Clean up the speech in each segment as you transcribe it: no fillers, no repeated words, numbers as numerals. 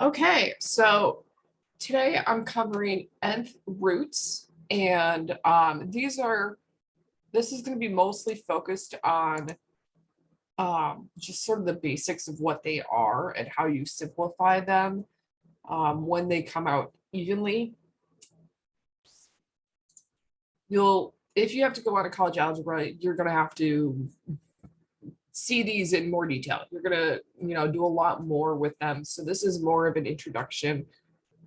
Okay, so today I'm covering nth roots, and this is going to be mostly focused on just sort of the basics of what they are and how you simplify them when they come out evenly. If you have to go on a college algebra, you're going to have to see these in more detail. You're going to, do a lot more with them. So this is more of an introduction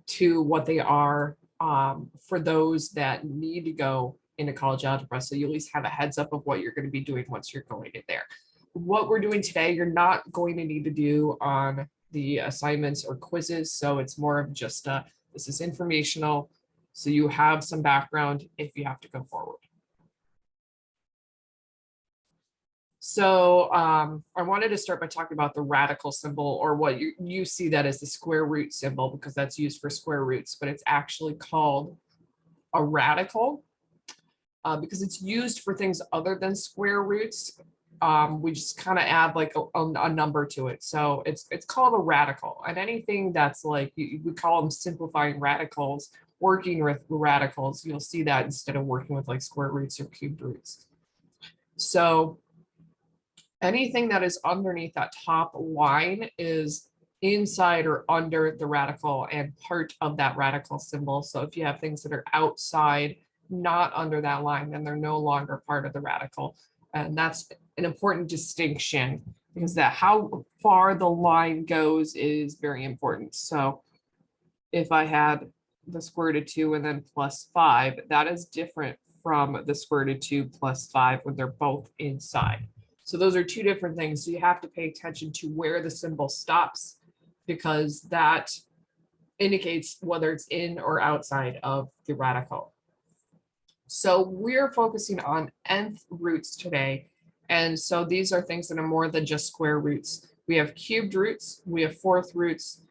to what they are for those that need to go into college algebra. So you at least have a heads up of what you're going to be doing once you're going in there. What we're doing today, you're not going to need to do on the assignments or quizzes. So it's more of just this is informational. So you have some background if you have to go forward. So I wanted to start by talking about the radical symbol, or what you see that as the square root symbol, because that's used for square roots, but it's actually called a radical because it's used for things other than square roots. We just kind of add like a number to it. So it's called a radical, and anything that's like, we call them simplifying radicals, working with radicals, you'll see that instead of working with like square roots or cubed roots. So anything that is underneath that top line is inside or under the radical and part of that radical symbol. So if you have things that are outside, not under that line, then they're no longer part of the radical. And that's an important distinction, because that how far the line goes is very important. So if I had the square root of 2 and then plus 5, that is different from the square root of 2 plus 5 when they're both inside. So those are two different things. So you have to pay attention to where the symbol stops, because that indicates whether it's in or outside of the radical. So we're focusing on nth roots today. And so these are things that are more than just square roots. We have cubed roots, we have fourth roots.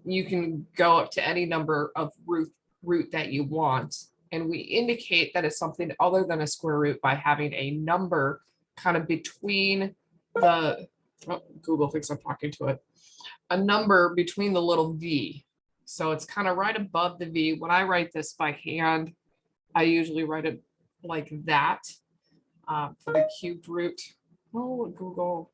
You can go up to any number of root that you want. And we indicate that it's something other than a square root by having a number kind of between the, Google thinks I'm talking to it, a number between the little v. So it's kind of right above the v. When I write this by hand, I usually write it like that for the cubed root. Oh, Google.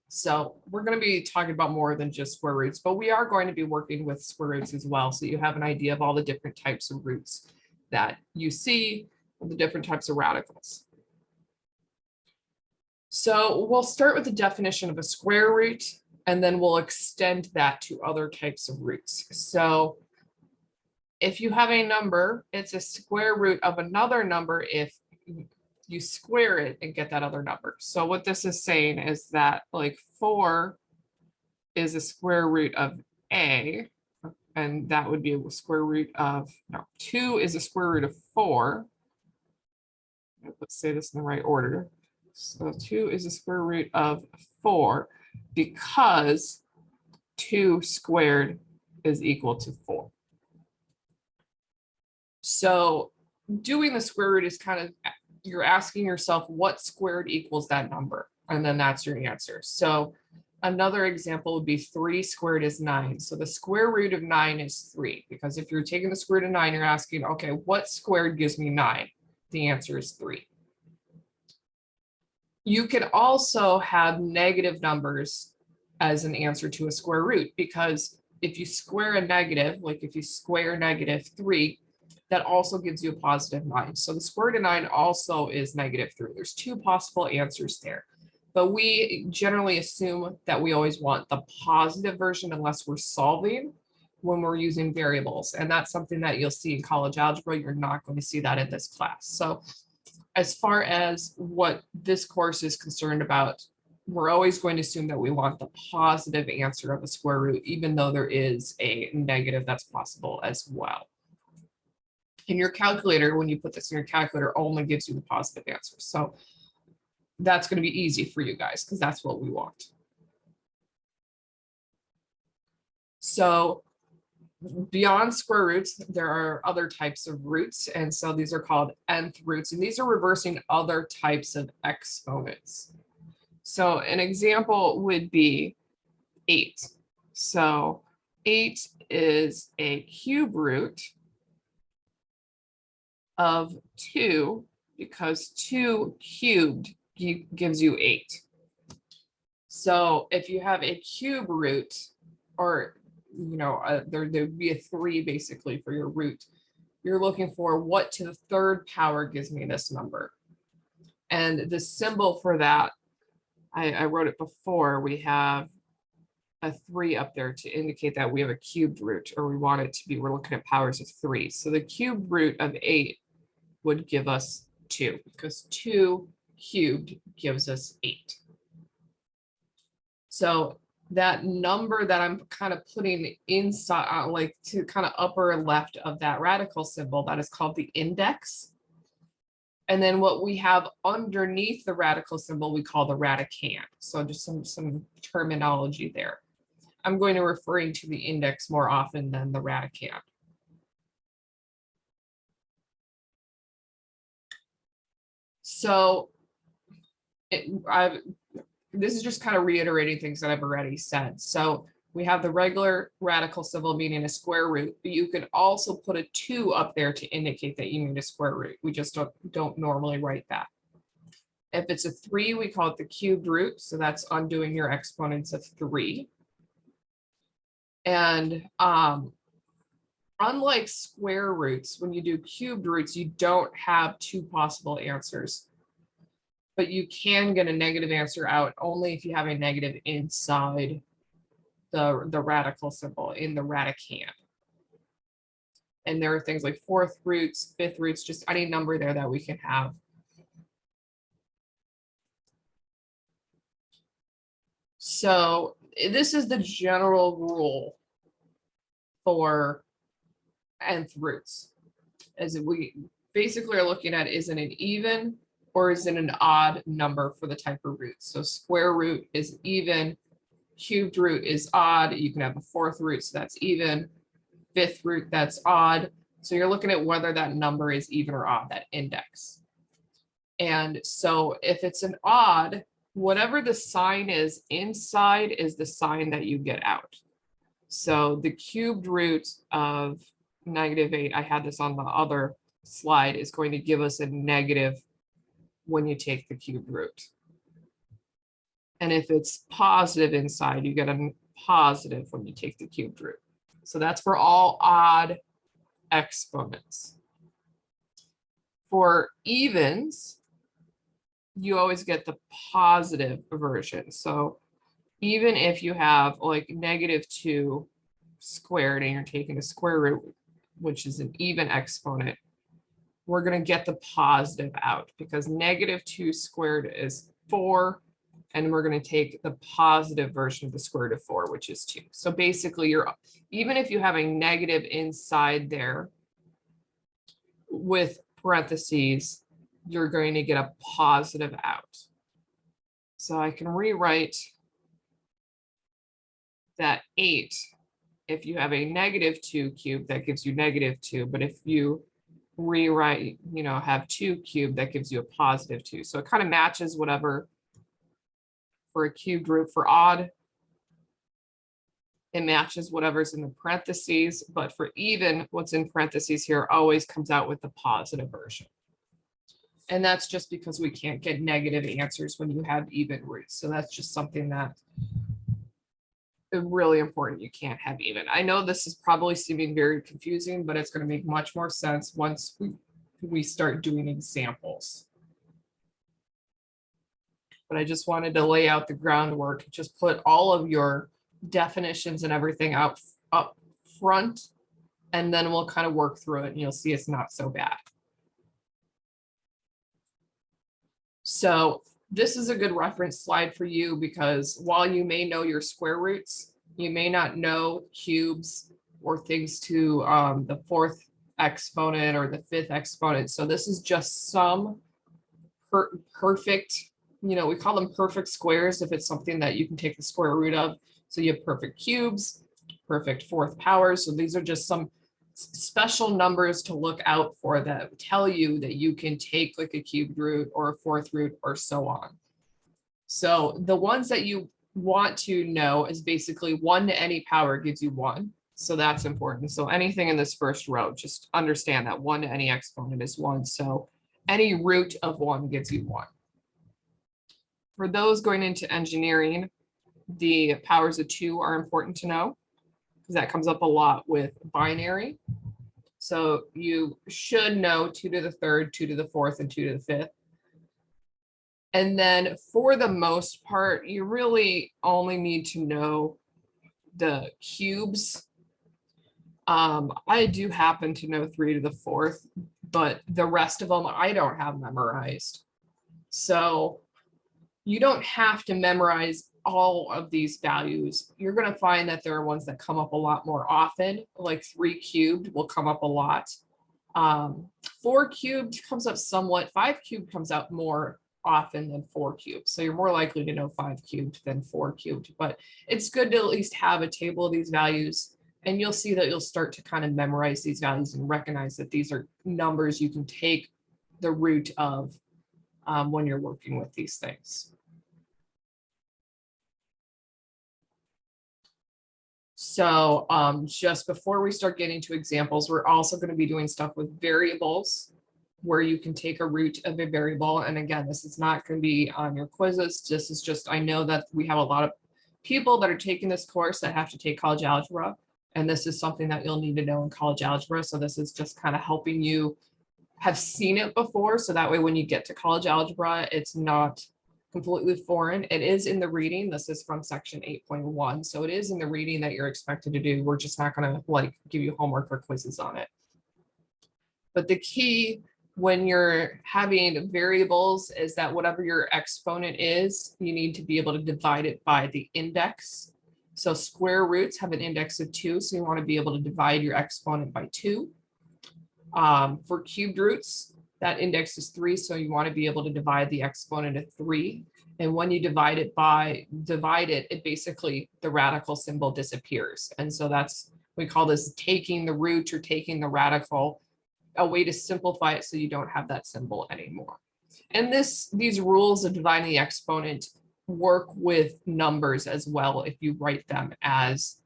So we're going to be talking about more than just square roots, but we are going to be working with square roots as well. So you have an idea of all the different types of roots that you see, the different types of radicals. So we'll start with the definition of a square root, and then we'll extend that to other types of roots. So if you have a number, it's a square root of another number if you square it and get that other number. So what this is saying is that like 4 is a square root of a, and that would be a square root of, no, 2 is a square root of 4. Let's say this in the right order. So 2 is a square root of 4 because 2 squared is equal to 4. So doing the square root is kind of, you're asking yourself what squared equals that number, and then that's your answer. So another example would be 3 squared is 9. So the square root of 9 is 3, because if you're taking the square root of 9, you're asking, okay, what squared gives me 9? The answer is 3. You can also have negative numbers as an answer to a square root, because if you square a negative, like if you square negative 3, that also gives you a positive 9. So the square root of 9 also is negative 3. There's 2 possible answers there. But we generally assume that we always want the positive version unless we're solving when we're using variables. And that's something that you'll see in college algebra. You're not going to see that in this class. So as far as what this course is concerned about, we're always going to assume that we want the positive answer of a square root, even though there is a negative that's possible as well. In your calculator, when you put this in your calculator, only gives you the positive answer. So that's going to be easy for you guys because that's what we want. So beyond square roots, there are other types of roots. And so these are called nth roots, and these are reversing other types of exponents. So an example would be 8. So 8 is a cube root of 2 because 2 cubed gives you 8. So if you have a cube root, or there'd be a 3 basically for your root, you're looking for what to the 3rd power gives me this number. And the symbol for that, I wrote it before, we have a 3 up there to indicate that we have a cubed root, or we want it to be, we're looking at powers of 3. So the cubed root of 8 would give us 2, because 2 cubed gives us 8. So that number that I'm kind of putting inside, like to kind of upper left of that radical symbol, that is called the index. And then what we have underneath the radical symbol, we call the radicand. So just some terminology there. I'm going to referring to the index more often than the radicand. So this is just kind of reiterating things that I've already said. So we have the regular radical symbol meaning a square root, but you can also put a 2 up there to indicate that you mean a square root. We just don't normally write that. If it's a 3, we call it the cubed root. So that's undoing your exponents of 3. And unlike square roots, when you do cubed roots, you don't have 2 possible answers. But you can get a negative answer out only if you have a negative inside the radical symbol in the radicand. And there are things like 4th roots, 5th roots, just any number there that we can have. So this is the general rule for nth roots. As we basically are looking at, is it an even or is it an odd number for the type of root? So square root is even, cubed root is odd. You can have a 4th root, so that's even. 5th root, that's odd. So you're looking at whether that number is even or odd, that index. And so if it's an odd, whatever the sign is inside is the sign that you get out. So the cubed root of -8, I had this on the other slide, is going to give us a negative when you take the cubed root. And if it's positive inside, you get a positive when you take the cubed root. So that's for all odd exponents. For evens, you always get the positive version. So even if you have like -2 squared and you're taking a square root, which is an even exponent, we're going to get the positive out because -2 squared is 4. And we're going to take the positive version of the square root of 4, which is 2. So basically, even if you have a negative inside there with parentheses, you're going to get a positive out. So I can rewrite that 8. If you have a -2 cubed, that gives you -2. But if you rewrite, have 2 cubed, that gives you a positive 2. So it kind of matches whatever. For a cubed root for odd, it matches whatever's in the parentheses, but for even, what's in parentheses here always comes out with the positive version. And that's just because we can't get negative answers when you have even roots. So that's just something that is really important. You can't have even. I know this is probably seeming very confusing, but it's going to make much more sense once we start doing examples. But I just wanted to lay out the groundwork, just put all of your definitions and everything up front, and then we'll kind of work through it and you'll see it's not so bad. So this is a good reference slide for you because while you may know your square roots, you may not know cubes or things to the 4th exponent or the 5th exponent. So this is just some perfect, we call them perfect squares if it's something that you can take the square root of. So you have perfect cubes, perfect 4th powers. So these are just some special numbers to look out for that tell you that you can take like a cubed root or a 4th root or so on. So the ones that you want to know is basically 1 to any power gives you 1. So that's important. So anything in this first row, just understand that 1 to any exponent is 1. So any root of 1 gives you 1. For those going into engineering, the powers of 2 are important to know because that comes up a lot with binary. So you should know 2 to the 3rd, 2 to the 4th, and 2 to the 5th. And then for the most part, you really only need to know the cubes. I do happen to know 3 to the 4th, but the rest of them I don't have memorized. So you don't have to memorize all of these values. You're going to find that there are ones that come up a lot more often, like 3 cubed will come up a lot. 4 cubed comes up somewhat. 5 cubed comes up more often than 4 cubed. So you're more likely to know 5 cubed than 4 cubed, but it's good to at least have a table of these values. And you'll see that you'll start to kind of memorize these values and recognize that these are numbers you can take the root of when you're working with these things. So just before we start getting to examples, we're also going to be doing stuff with variables where you can take a root of a variable. And again, this is not going to be on your quizzes. This is just, I know that we have a lot of people that are taking this course that have to take college algebra. And this is something that you'll need to know in college algebra. So this is just kind of helping you have seen it before. So that way, when you get to college algebra, it's not completely foreign. It is in the reading. This is from section 8.1. So it is in the reading that you're expected to do. We're just not going to like give you homework or quizzes on it. But the key when you're having variables is that whatever your exponent is, you need to be able to divide it by the index. So square roots have an index of 2. So you want to be able to divide your exponent by 2. For cubed roots, that index is 3, so you want to be able to divide the exponent of 3. And when you divide it, it basically, the radical symbol disappears. And so we call this taking the root or taking the radical, a way to simplify it so you don't have that symbol anymore. And these rules of dividing the exponent work with numbers as well if you write them as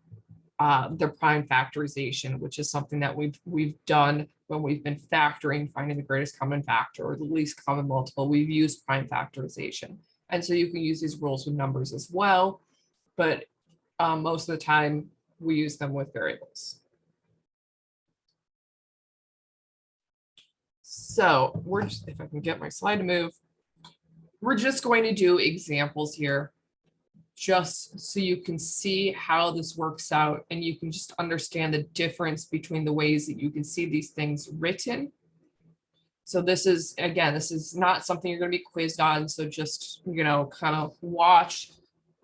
the prime factorization, which is something that we've done when we've been factoring, finding the greatest common factor or the least common multiple. We've used prime factorization. And so you can use these rules with numbers as well, but most of the time we use them with variables. So if I can get my slide to move, we're just going to do examples here, just so you can see how this works out and you can just understand the difference between the ways that you can see these things written. So this is not something you're going to be quizzed on. So just, kind of watch,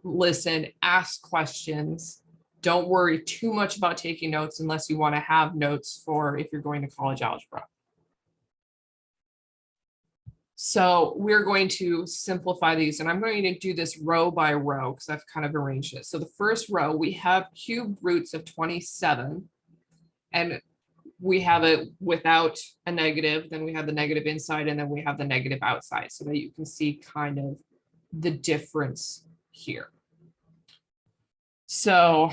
listen, ask questions. Don't worry too much about taking notes unless you want to have notes for if you're going to college algebra. So we're going to simplify these, and I'm going to do this row by row because I've kind of arranged it. So the first row, we have cubed roots of 27, and we have it without a negative, then we have the negative inside, and then we have the negative outside, so that you can see kind of the difference here. So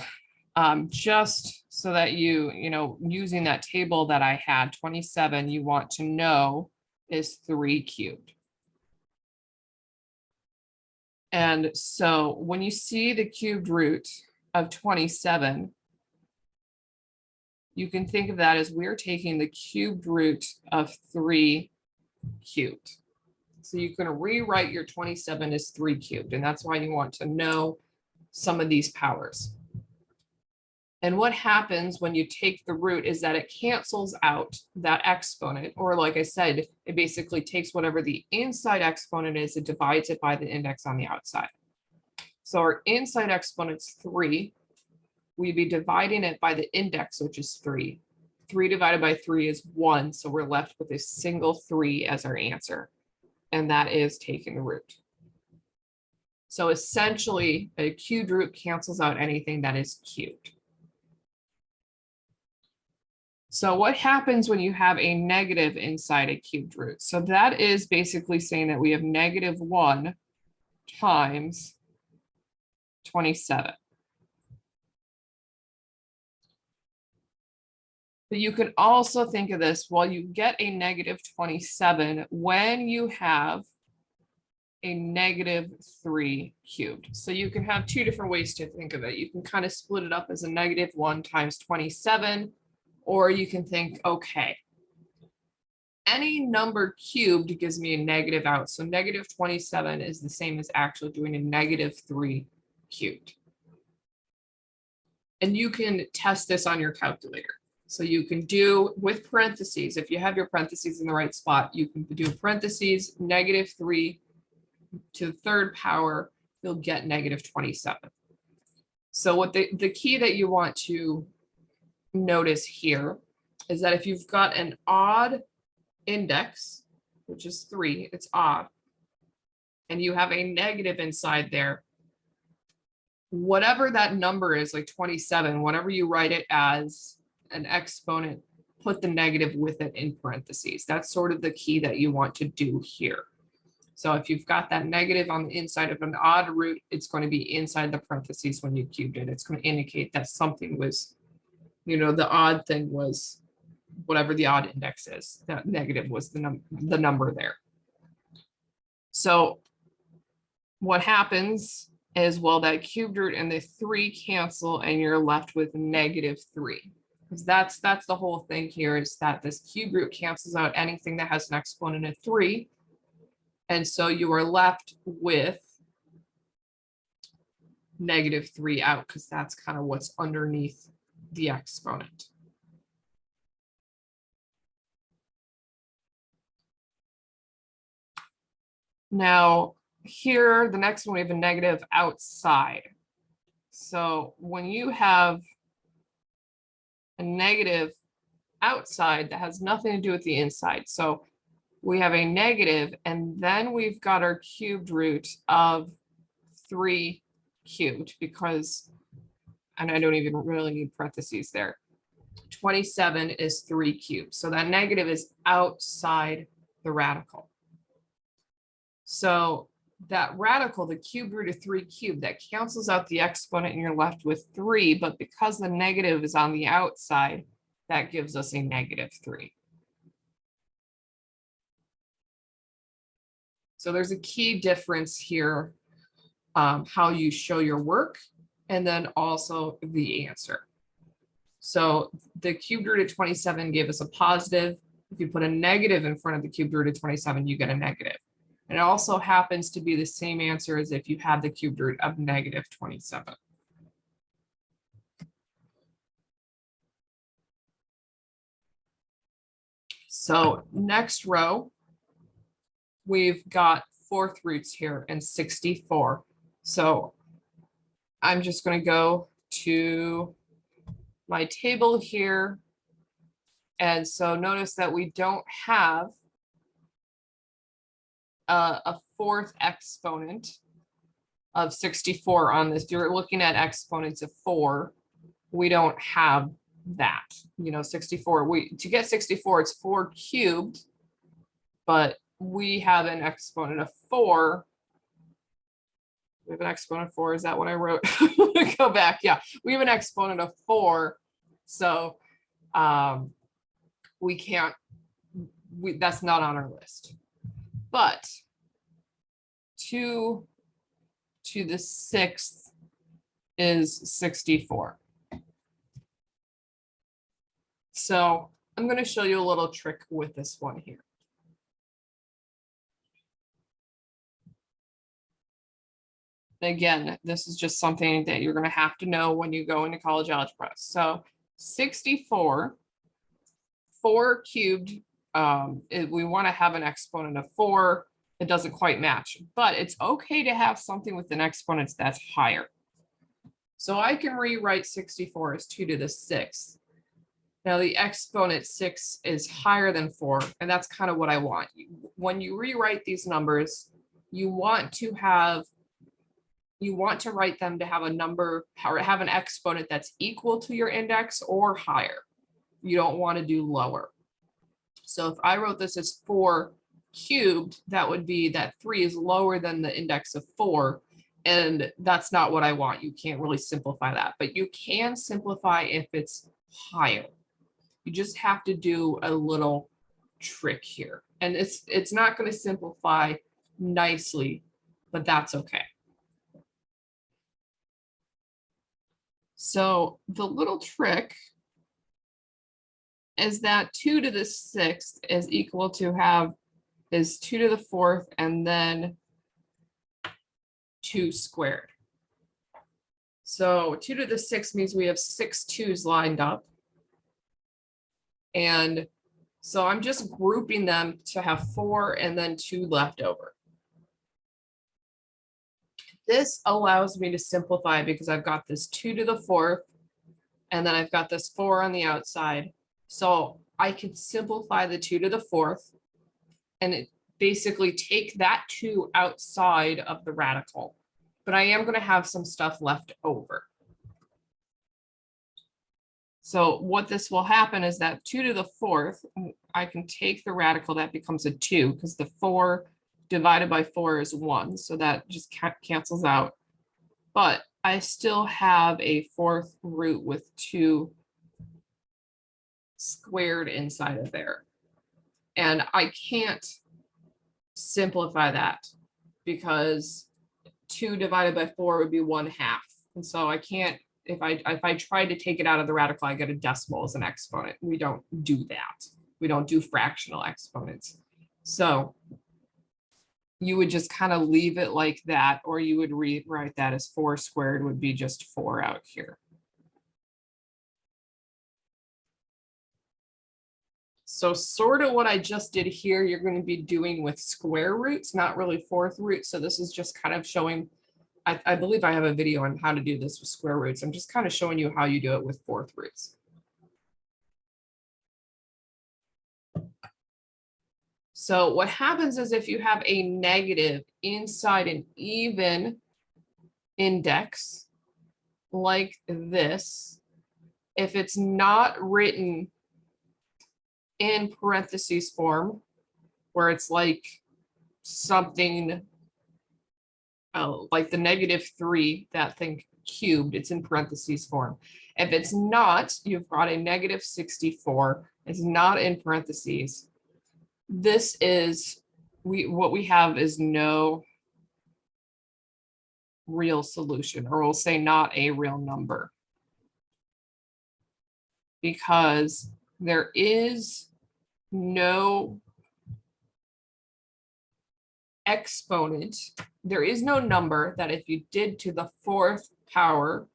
just so that using that table that I had, 27, you want to know is 3 cubed. And so when you see the cubed root of 27, you can think of that as we're taking the cubed root of 3 cubed. So you can rewrite your 27 as 3 cubed, and that's why you want to know some of these powers. And what happens when you take the root is that it cancels out that exponent, or like I said, it basically takes whatever the inside exponent is, it divides it by the index on the outside. So our inside exponent's 3. We'd be dividing it by the index, which is 3. 3 divided by 3 is 1, so we're left with a single 3 as our answer, and that is taking the root. So essentially, a cubed root cancels out anything that is cubed. So what happens when you have a negative inside a cubed root? So that is basically saying that we have -1 times 27. But you can also think of this, while you get a negative 27 when you have a negative 3 cubed. So you can have two different ways to think of it. You can kind of split it up as a negative 1 times 27, or you can think, okay, any number cubed gives me a negative out. So negative 27 is the same as actually doing a negative 3 cubed. And you can test this on your calculator. So you can do with parentheses, if you have your parentheses in the right spot, you can do parentheses, negative 3 to the third power, you'll get negative 27. So what the key that you want to notice here is that if you've got an odd index, which is 3, it's odd, and you have a negative inside there, whatever that number is, like 27, whenever you write it as an exponent, put the negative with it in parentheses. That's sort of the key that you want to do here. So if you've got that negative on the inside of an odd root, it's going to be inside the parentheses when you cubed it. It's going to indicate that something was, the odd thing was whatever the odd index is. That negative was the number there. So what happens is, well, that cubed root and the 3 cancel, and you're left with negative 3. Because that's the whole thing here, is that this cube root cancels out anything that has an exponent of 3. And so you are left with negative 3 out, because that's kind of what's underneath the exponent. Now, here, the next one, we have a negative outside. So when you have a negative outside, that has nothing to do with the inside. So we have a negative, and then we've got our cubed root of 3 cubed, because, and I don't even really need parentheses there, 27 is 3 cubed. So that negative is outside the radical. So that radical, the cube root of 3 cubed, that cancels out the exponent, and you're left with 3. But because the negative is on the outside, that gives us a negative 3. So there's a key difference here, how you show your work, and then also the answer. So the cubed root of 27 gave us a positive. If you put a negative in front of the cubed root of 27, you get a negative. And it also happens to be the same answer as if you had the cubed root of negative 27. So next row, we've got 4th roots here and 64. So I'm just going to go to my table here. And so notice that we don't have a 4th exponent of 64 on this. If you're looking at exponents of 4, we don't have that. 64, to get 64, it's 4 cubed, but we have an exponent of 4. We have an exponent of 4. Is that what I wrote? Go back. Yeah, we have an exponent of 4. So we can't, that's not on our list. But 2 to the 6th is 64. So I'm going to show you a little trick with this one here. Again, this is just something that you're going to have to know when you go into college algebra. So 64, 4 cubed, we want to have an exponent of 4. It doesn't quite match, but it's okay to have something with an exponent that's higher. So I can rewrite 64 as 2 to the 6th. Now the exponent 6 is higher than 4, and that's kind of what I want. When you rewrite these numbers, you want to write them to have a number, or have an exponent that's equal to your index or higher. You don't want to do lower. So if I wrote this as 4 cubed, that would be that 3 is lower than the index of 4. And that's not what I want. You can't really simplify that, but you can simplify if it's higher. You just have to do a little trick here. And it's not going to simplify nicely, but that's okay. So the little trick is that 2 to the 6th is equal to is 2 to the 4th and then 2 squared. So 2 to the 6th means we have 6 2's lined up. And so I'm just grouping them to have 4 and then 2 left over. This allows me to simplify because I've got this 2 to the 4th and then I've got this 4 on the outside. So I can simplify the 2 to the 4th and basically take that 2 outside of the radical. But I am going to have some stuff left over. So what this will happen is that 2 to the 4th, I can take the radical, that becomes a 2 because the 4 divided by 4 is 1. So that just cancels out. But I still have a 4th root with 2 squared inside of there. And I can't simplify that because 2 divided by 4 would be 1/2. And so I can't, if I tried to take it out of the radical, I get a decimal as an exponent. We don't do that. We don't do fractional exponents. So you would just kind of leave it like that, or you would rewrite that as 4 squared would be just 4 out here. So sort of what I just did here, you're going to be doing with square roots, not really 4th roots. So this is just kind of showing, I believe I have a video on how to do this with square roots. I'm just kind of showing you how you do it with 4th roots. So what happens is if you have a negative inside an even index like this, if it's not written in parentheses form, where it's like something like the -3, that thing cubed, it's in parentheses form. If it's not, you've got a -64, it's not in parentheses. This is, what we have is no real solution, or we'll say not a real number, because there is no exponent. There is no number that if you did to the 4th power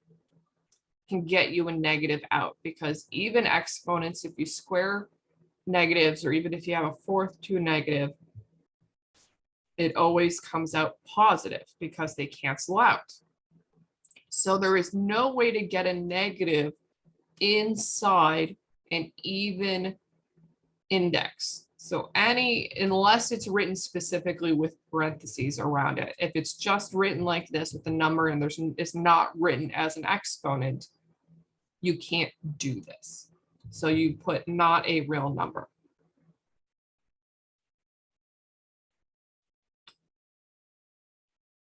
can get you a negative out, because even exponents, if you square negatives, or even if you have a 4th to a negative, it always comes out positive because they cancel out. So there is no way to get a negative inside an even index. So unless it's written specifically with parentheses around it, if it's just written like this with a number and it's not written as an exponent, you can't do this. So you put not a real number.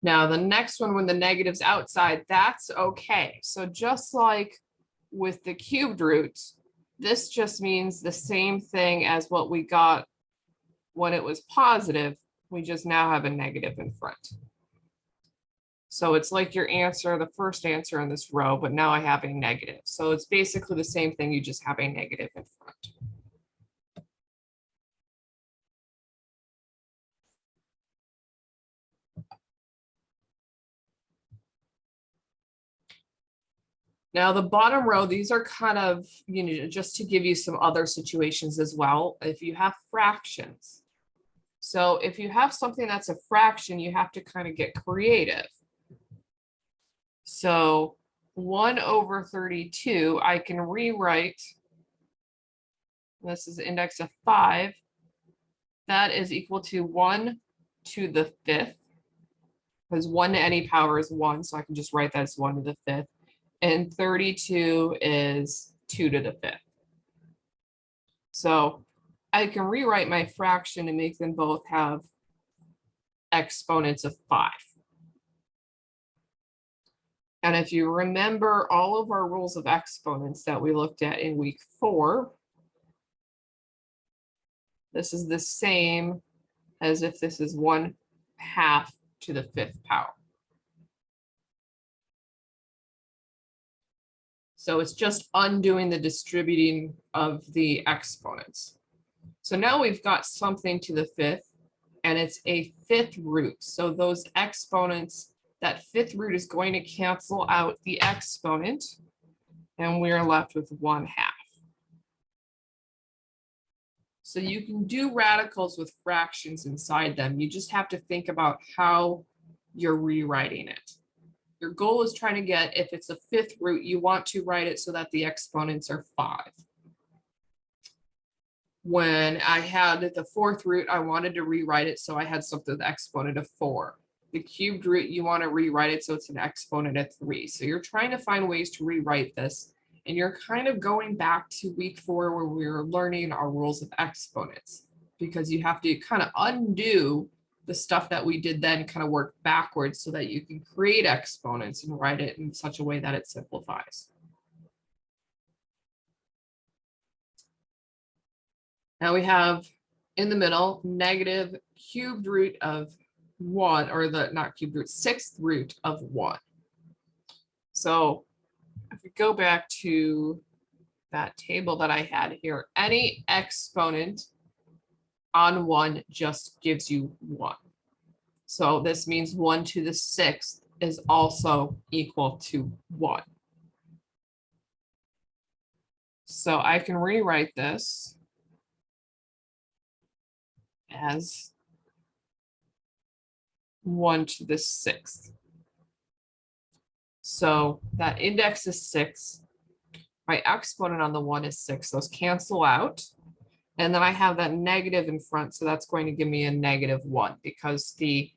Now the next one, when the negative's outside, that's okay. So just like with the cubed roots, this just means the same thing as what we got when it was positive. We just now have a negative in front. So it's like your answer, the first answer in this row, but now I have a negative. So it's basically the same thing, you just have a negative in front. Now the bottom row, these are kind of, just to give you some other situations as well. If you have fractions. So if you have something that's a fraction, you have to kind of get creative. So 1/32, I can rewrite, this is the index of 5, that is equal to 1 to the 5th, because 1 to any power is 1, so I can just write that as 1 to the 5th. And 32 is 2 to the 5th. So I can rewrite my fraction and make them both have exponents of 5. And if you remember all of our rules of exponents that we looked at in week 4, this is the same as if this is 1/2 to the 5th power. So it's just undoing the distributing of the exponents. So now we've got something to the 5th, and it's a 5th root. So those exponents, that 5th root is going to cancel out the exponent, and we're left with 1/2. So you can do radicals with fractions inside them. You just have to think about how you're rewriting it. Your goal is trying to get, if it's a 5th root, you want to write it so that the exponents are 5. When I had the 4th root, I wanted to rewrite it so I had something with the exponent of 4. The cubed root, you want to rewrite it so it's an exponent of 3. So you're trying to find ways to rewrite this, and you're kind of going back to week 4 where we were learning our rules of exponents, because you have to kind of undo the stuff that we did then, kind of work backwards so that you can create exponents and write it in such a way that it simplifies. Now we have in the middle negative cubed root of 1, or the not cubed root, 6th root of 1. So if we go back to that table that I had here, any exponent on 1 just gives you 1. So this means 1 to the 6th is also equal to 1. So I can rewrite this as 1 to the 6th. So that index is 6. My exponent on the 1 is 6. Those cancel out. And then I have that negative in front. So that's going to give me a -1, because the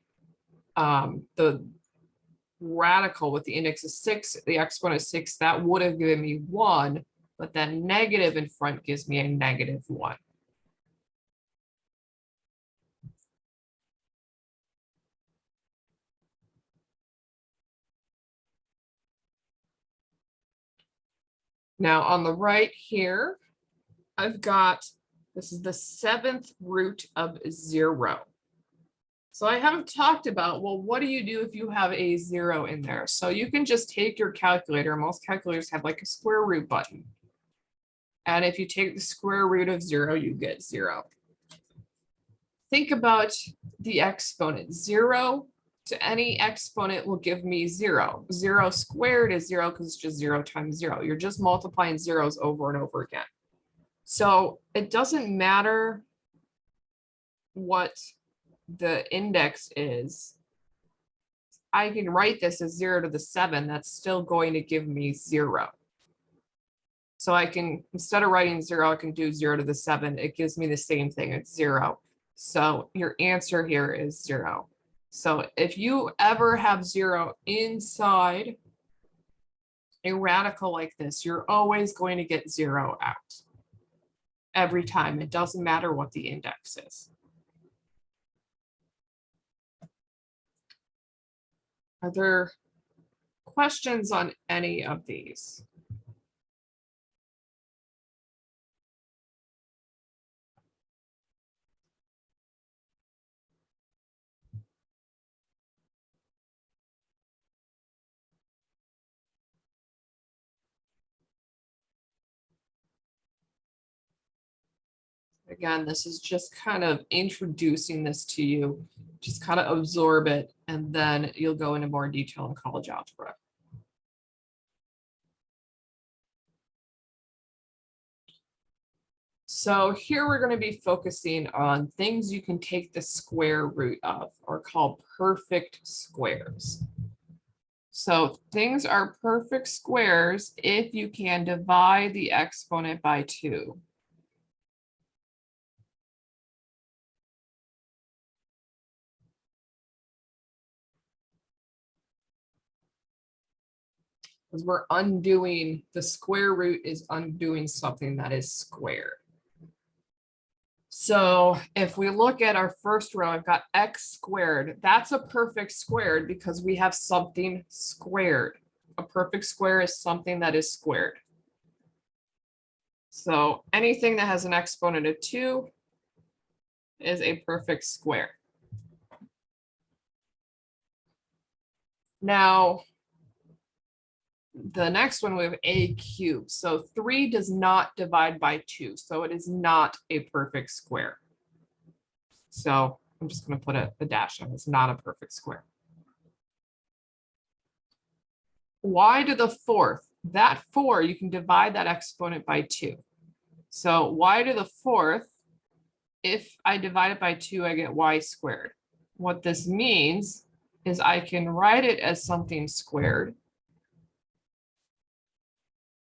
radical with the index is 6, the exponent is 6, that would have given me 1. But that negative in front gives me a -1. Now on the right here, I've got, this is the 7th root of 0. So I haven't talked about, well, what do you do if you have a 0 in there? So you can just take your calculator. Most calculators have like a square root button. And if you take the square root of 0, you get 0. Think about the exponent. 0 to any exponent will give me 0. 0 squared is 0 because it's just 0 times 0. You're just multiplying zeros over and over again. So it doesn't matter what the index is. I can write this as 0 to the 7. That's still going to give me 0. So I can, instead of writing 0, I can do 0 to the 7. It gives me the same thing. It's 0. So your answer here is 0. So if you ever have 0 inside a radical like this, you're always going to get 0 out. Every time. It doesn't matter what the index is. Are there questions on any of these? Again, this is just kind of introducing this to you. Just kind of absorb it, and then you'll go into more detail in college algebra. So here we're going to be focusing on things you can take the square root of, or call perfect squares. So things are perfect squares if you can divide the exponent by 2. Because we're undoing, the square root is undoing something that is squared. So if we look at our first row, I've got x squared. That's a perfect squared because we have something squared. A perfect square is something that is squared. So anything that has an exponent of 2 is a perfect square. Now, the next one we have a cubed. So 3 does not divide by 2. So it is not a perfect square. So I'm just going to put a dash on. It's not a perfect square. Y to the 4th. That 4, you can divide that exponent by 2. So y to the 4th, if I divide it by 2, I get y squared. What this means is I can write it as something squared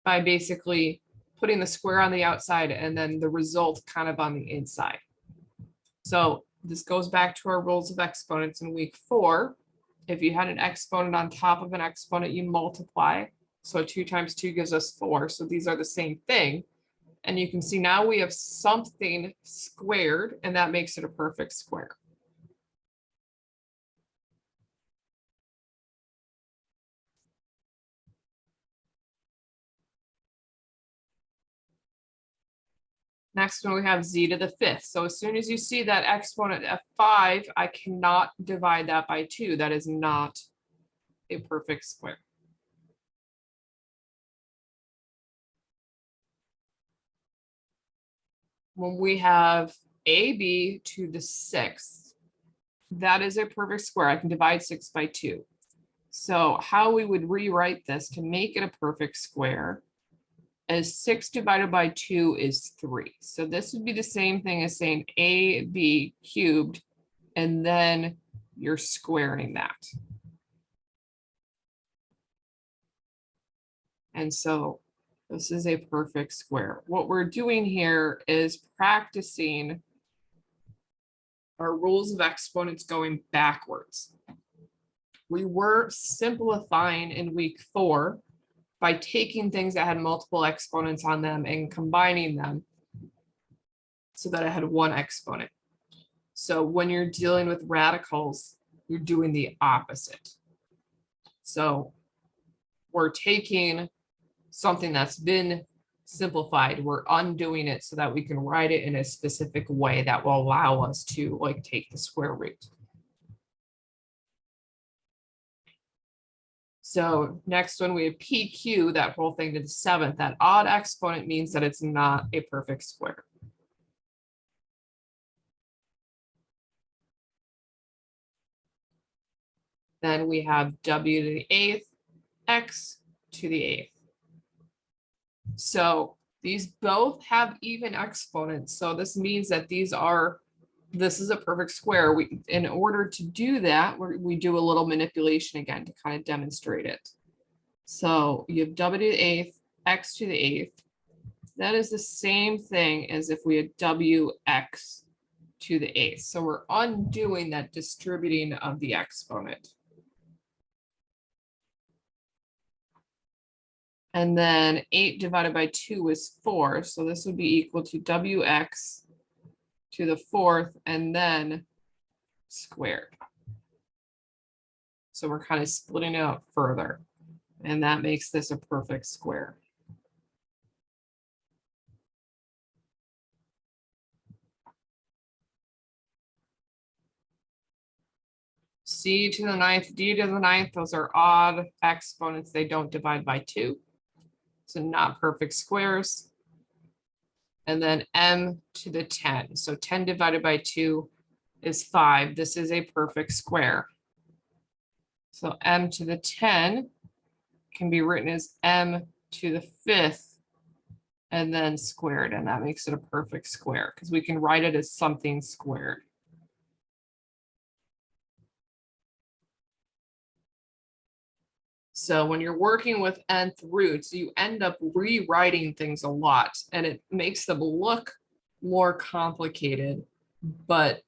by basically putting the square on the outside and then the result kind of on the inside. So this goes back to our rules of exponents in week 4. If you had an exponent on top of an exponent, you multiply. So 2 times 2 gives us 4. So these are the same thing. And you can see now we have something squared, and that makes it a perfect square. Next one, we have z to the 5th. So as soon as you see that exponent at 5, I cannot divide that by 2. That is not a perfect square. When we have ab to the 6th, that is a perfect square. I can divide 6 by 2. So how we would rewrite this to make it a perfect square is 6 divided by 2 is 3. So this would be the same thing as saying ab cubed, and then you're squaring that. And so this is a perfect square. What we're doing here is practicing our rules of exponents going backwards. We were simplifying in week 4 by taking things that had multiple exponents on them and combining them so that I had one exponent. So when you're dealing with radicals, you're doing the opposite. So we're taking something that's been simplified, we're undoing it so that we can write it in a specific way that will allow us to like take the square root. So next one we have PQ, that whole thing to the 7th. That odd exponent means that it's not a perfect square. Then we have W to the 8th, X to the 8th. So these both have even exponents. So this means that this is a perfect square. In order to do that, we do a little manipulation again to kind of demonstrate it. So you have W to the 8th, X to the 8th. That is the same thing as if we had WX to the 8th. So we're undoing that distributing of the exponent. And then 8 divided by 2 is 4. So this would be equal to WX to the 4th and then squared. So we're kind of splitting it out further. And that makes this a perfect square. C to the 9th, D to the 9th, those are odd exponents. They don't divide by 2. So not perfect squares. And then M to the 10. So 10 divided by 2 is 5. This is a perfect square. So M to the 10 can be written as M to the 5th and then squared. And that makes it a perfect square because we can write it as something squared. So when you're working with nth roots, you end up rewriting things a lot and it makes them look more complicated, but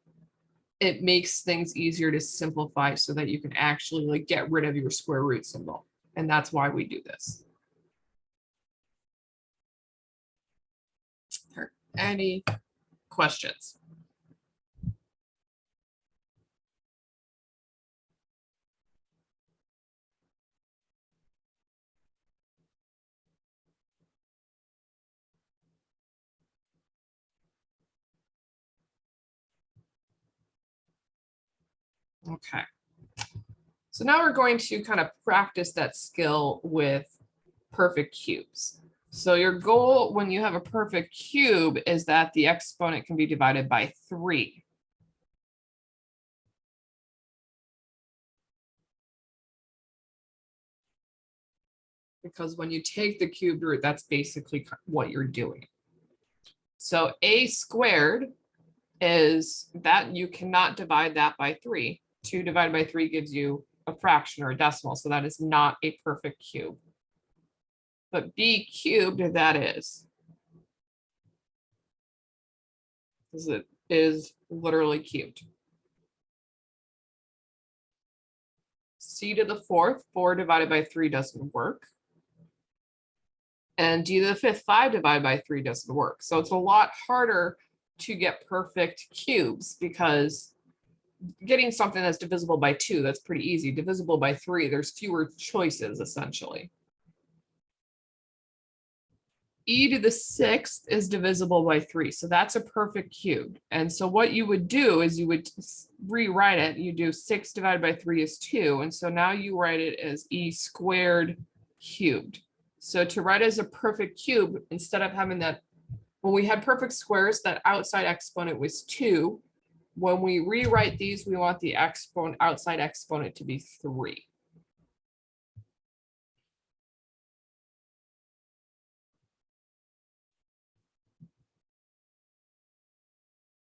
it makes things easier to simplify so that you can actually like get rid of your square root symbol. And that's why we do this. Any questions? Okay. So now we're going to kind of practice that skill with perfect cubes. So your goal when you have a perfect cube is that the exponent can be divided by 3. Because when you take the cubed root, that's basically what you're doing. So a squared is that you cannot divide that by 3. 2 divided by 3 gives you a fraction or a decimal, so that is not a perfect cube. But b cubed, that is. Because it is literally cubed. C to the 4th, 4 divided by 3 doesn't work. And d to the 5th, 5 divided by 3 doesn't work. So it's a lot harder to get perfect cubes because getting something that's divisible by 2, that's pretty easy. Divisible by 3, there's fewer choices essentially. E to the 6th is divisible by 3, so that's a perfect cube. And so what you would do is you would rewrite it. You do 6 divided by 3 is 2, and so now you write it as e squared cubed. So to write as a perfect cube, instead of having that, when we had perfect squares, that outside exponent was 2. When we rewrite these, we want the exponent, outside exponent to be 3.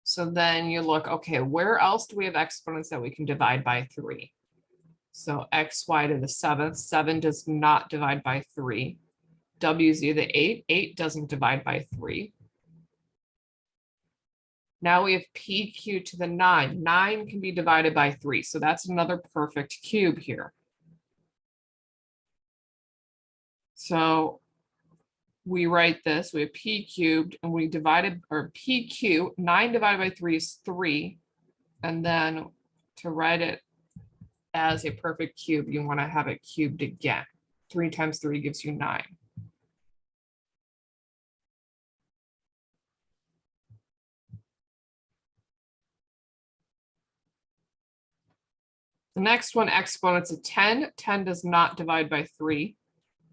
So then you look, okay, where else do we have exponents that we can divide by 3? So xy to the 7th, 7 does not divide by 3. wz to the 8, 8 doesn't divide by 3. Now we have pq to the 9. 9 can be divided by 3. So that's another perfect cube here. So we write this, we have p cubed, and we divided, or pq, 9 divided by 3 is 3. And then to write it as a perfect cube, you want to have it cubed again. 3 times 3 gives you 9. The next one, exponents of 10. 10 does not divide by 3.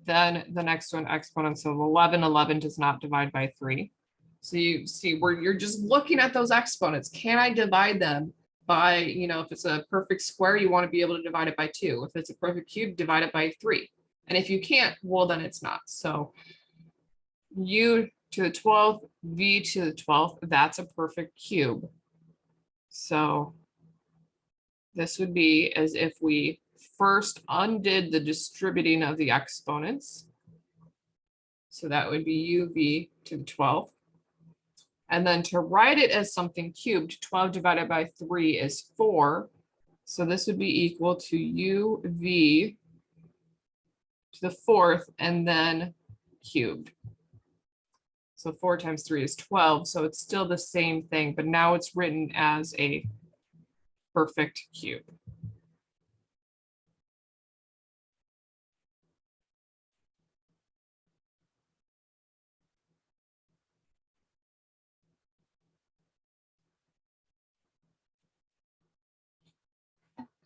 Then the next one, exponents of 11. 11 does not divide by 3. So you see where you're just looking at those exponents. Can I divide them by, if it's a perfect square, you want to be able to divide it by 2. If it's a perfect cube, divide it by 3. And if you can't, well, then it's not. So u to the 12th, v to the 12th, that's a perfect cube. So this would be as if we first undid the distributing of the exponents. So that would be uv to the 12th. And then to write it as something cubed, 12 divided by 3 is 4. So this would be equal to uv to the 4th and then cubed. So 4 times 3 is 12. So it's still the same thing, but now it's written as a perfect cube.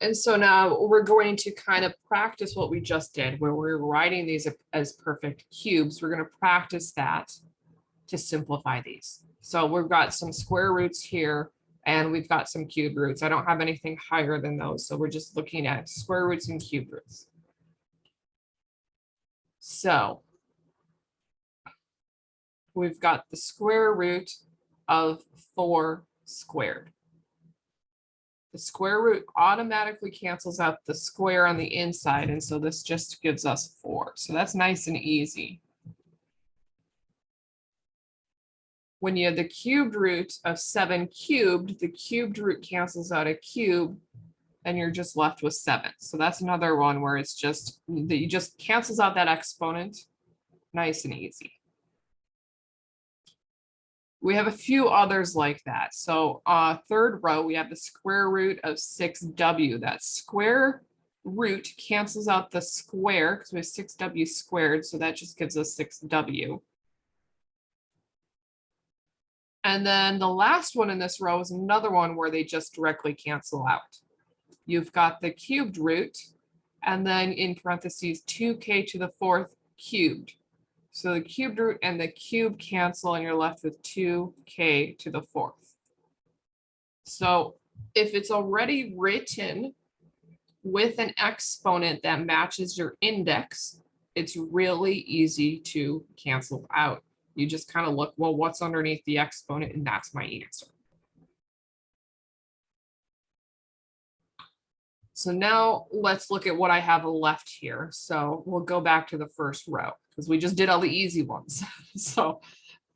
And so now we're going to kind of practice what we just did, where we're writing these as perfect cubes. We're going to practice that to simplify these. So we've got some square roots here, and we've got some cube roots. I don't have anything higher than those, so we're just looking at square roots and cube roots. So we've got the square root of 4 squared. The square root automatically cancels out the square on the inside, and so this just gives us 4. So that's nice and easy. When you have the cubed root of 7 cubed, the cubed root cancels out a cube, and you're just left with 7. So that's another one where it's just that you just cancels out that exponent. Nice and easy. We have a few others like that. So third row, we have the square root of 6w. That square root cancels out the square because we have 6w squared. So that just gives us 6w. And then the last one in this row is another one where they just directly cancel out. you've got the cubed root, and then in parentheses 2k to the fourth cubed. So the cubed root and the cube cancel, and you're left with 2k to the fourth. So if it's already written with an exponent that matches your index, it's really easy to cancel out. You just kind of look, well, what's underneath the exponent, and that's my answer. So now let's look at what I have left here. So we'll go back to the first row because we just did all the easy ones. So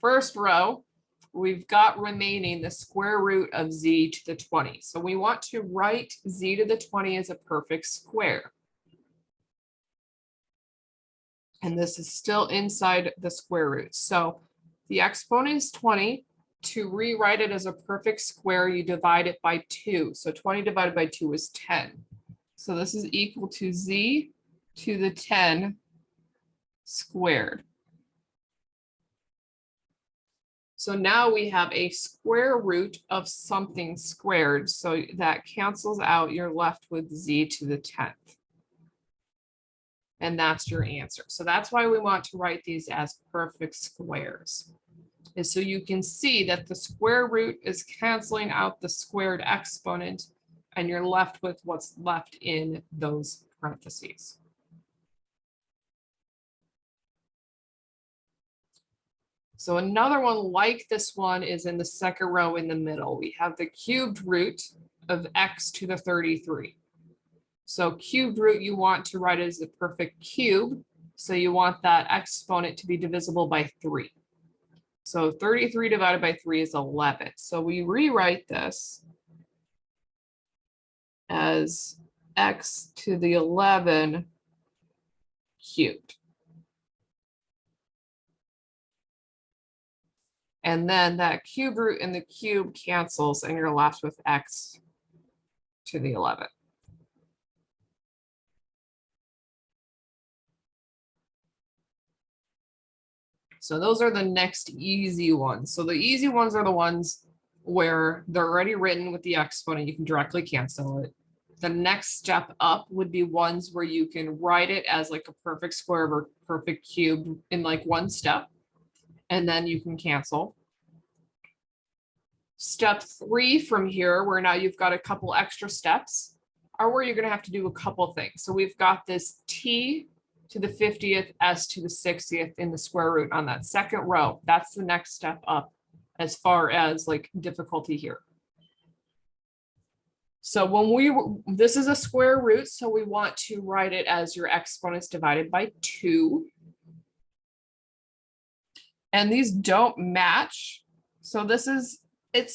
first row, we've got remaining the square root of z to the 20. So we want to write z to the 20 as a perfect square. And this is still inside the square root. So the exponent is 20. To rewrite it as a perfect square, you divide it by 2. So 20 divided by 2 is 10. So this is equal to z to the 10 squared. So now we have a square root of something squared. So that cancels out. You're left with z to the 10th. And that's your answer. So that's why we want to write these as perfect squares. Is so you can see that the square root is canceling out the squared exponent, and you're left with what's left in those parentheses. So another one like this one is in the second row in the middle. We have the cubed root of x to the 33. So cubed root you want to write as a perfect cube. So you want that exponent to be divisible by 3. So 33 divided by 3 is 11. So we rewrite this as x to the 11 cubed. And then that cube root and the cube cancels, and you're left with x to the 11. So those are the next easy ones. So the easy ones are the ones where they're already written with the exponent. You can directly cancel it. The next step up would be ones where you can write it as like a perfect square or perfect cube in like one step, and then you can cancel. Step 3 from here, where now you've got a couple extra steps, are where you're going to have to do a couple things. So we've got this t to the 50th, s to the 60th in the square root on that second row. That's the next step up as far as like difficulty here. So when this is a square root, so we want to write it as your exponents divided by 2. And these don't match. So this is, it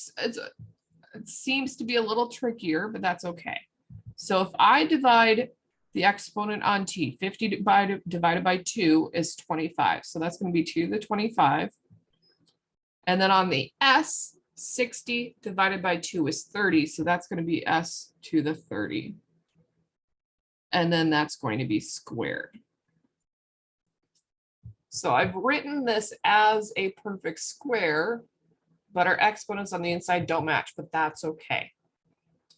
seems to be a little trickier, but that's okay. So if I divide the exponent on t, 50 divided by 2 is 25. So that's going to be 2 to the 25. And then on the s, 60 divided by 2 is 30. So that's going to be s to the 30. And then that's going to be squared. So I've written this as a perfect square, but our exponents on the inside don't match, but that's okay.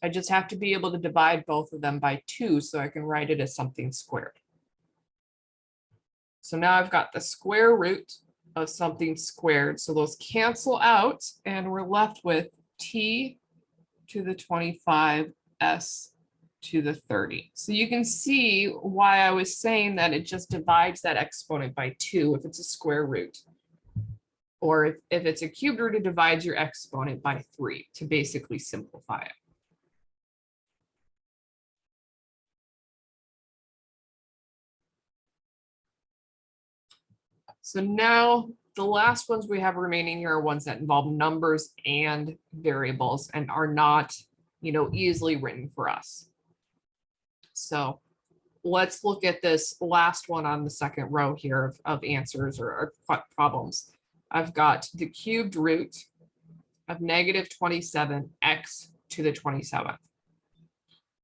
I just have to be able to divide both of them by 2 so I can write it as something squared. So now I've got the square root of something squared. So those cancel out, and we're left with t to the 25, s to the 30. So you can see why I was saying that it just divides that exponent by 2 if it's a square root. Or if it's a cubed root, it divides your exponent by 3 to basically simplify it. So now the last ones we have remaining here are ones that involve numbers and variables and are not, easily written for us. So let's look at this last one on the second row here of answers or problems. I've got the cubed root of negative 27x to the 27th.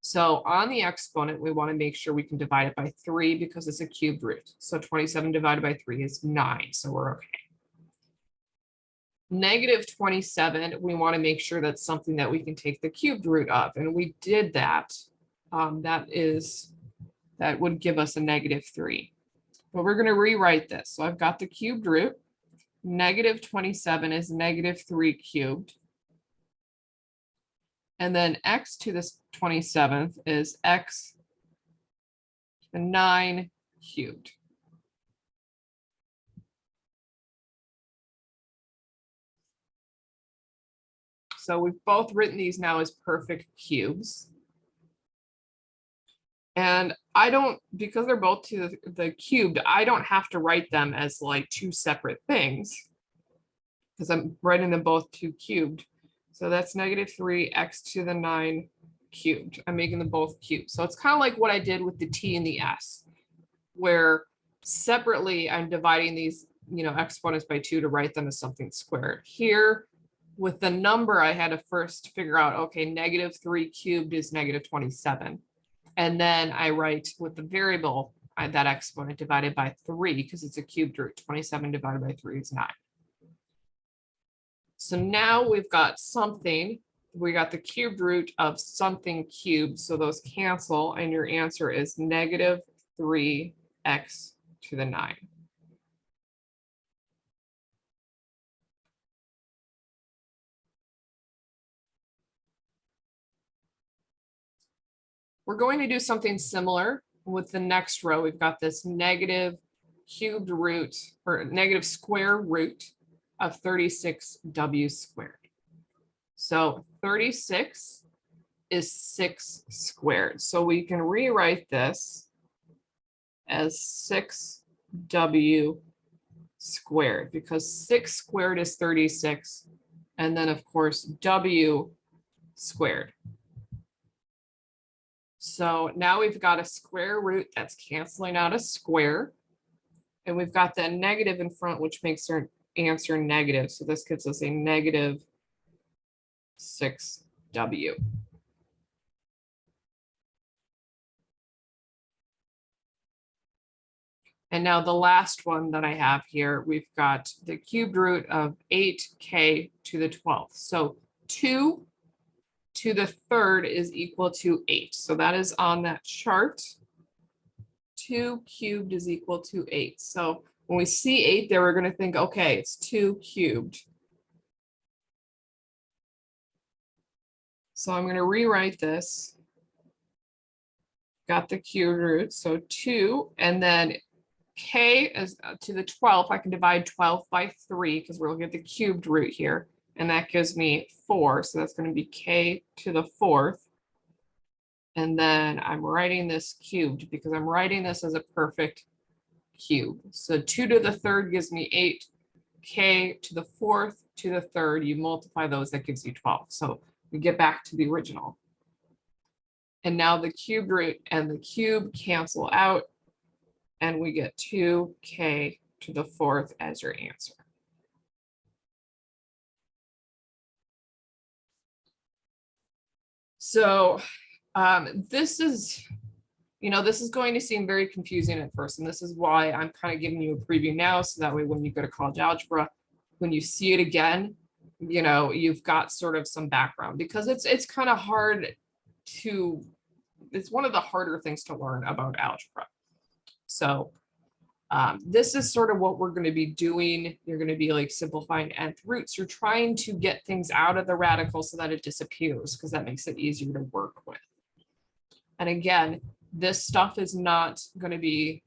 So on the exponent, we want to make sure we can divide it by 3 because it's a cubed root. So 27 divided by 3 is 9. So we're okay. Negative 27, we want to make sure that's something that we can take the cubed root of. And we did that that would give us a -3. But we're going to rewrite this. So I've got the cubed root. -27 is -3 cubed. And then x to the 27th is x to the 9 cubed. So we've both written these now as perfect cubes. And I don't, because they're both to the cubed, I don't have to write them as like two separate things because I'm writing them both to cubed. So that's -3 x to the 9 cubed. I'm making them both cubed. So it's kind of like what I did with the t and the s, where separately I'm dividing these, exponents by 2 to write them as something squared. Here, with the number, I had to first figure out, okay, -3 cubed is -27. And then I write with the variable that exponent divided by 3 because it's a cubed root. 27 divided by 3 is 9. So now we've got something. We got the cubed root of something cubed. So those cancel and your answer is -3x to the 9. We're going to do something similar with the next row. We've got this negative cubed root or negative square root of 36w squared. So 36 is 6 squared. So we can rewrite this as 6w squared because 6 squared is 36. And then of course, w squared. So now we've got a square root that's canceling out a square. And we've got that negative in front, which makes our answer negative. So this gives us a -6w. And now the last one that I have here, we've got the cubed root of 8k to the 12th. So 2 to the 3rd is equal to 8. So that is on that chart. 2 cubed is equal to 8. So when we see 8 there, we're going to think, okay, it's 2 cubed. So I'm going to rewrite this. Got the cubed root, so 2, and then k is to the 12th. I can divide 12 by 3 because we're looking at the cubed root here. And that gives me 4. So that's going to be k to the 4th. And then I'm writing this cubed because I'm writing this as a perfect cube. So 2 to the 3rd gives me 8. K to the 4th to the 3rd, you multiply those, that gives you 12. So we get back to the original. And now the cubed root and the cube cancel out. And we get 2k to the 4th as your answer. So this is, this is going to seem very confusing at first. And this is why I'm kind of giving you a preview now. So that way, when you go to college algebra, when you see it again, you've got sort of some background because it's kind of hard to, it's one of the harder things to learn about algebra. So this is sort of what we're going to be doing. You're going to be like simplifying nth roots. You're trying to get things out of the radical so that it disappears because that makes it easier to work with. And again, this stuff is not going to be,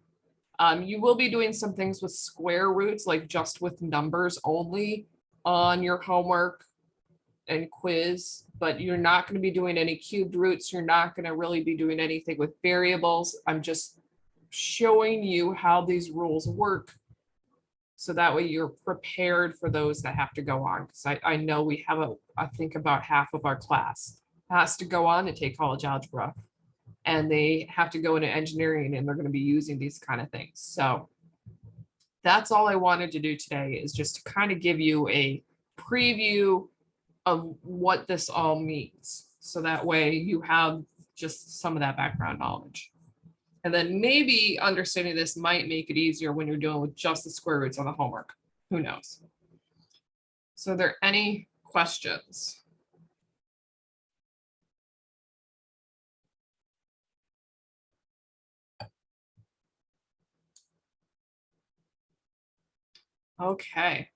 you will be doing some things with square roots, like just with numbers only on your homework and quiz, but you're not going to be doing any cubed roots. You're not going to really be doing anything with variables. I'm just showing you how these rules work so that way you're prepared for those that have to go on, because I know we have I think about half of our class has to go on to take college algebra and they have to go into engineering and they're going to be using these kind of things. So that's all I wanted to do today, is just to kind of give you a preview of what this all means, so that way you have just some of that background knowledge. And then maybe understanding this might make it easier when you're dealing with just the square roots on the homework. Who knows? So are there any questions? Okay.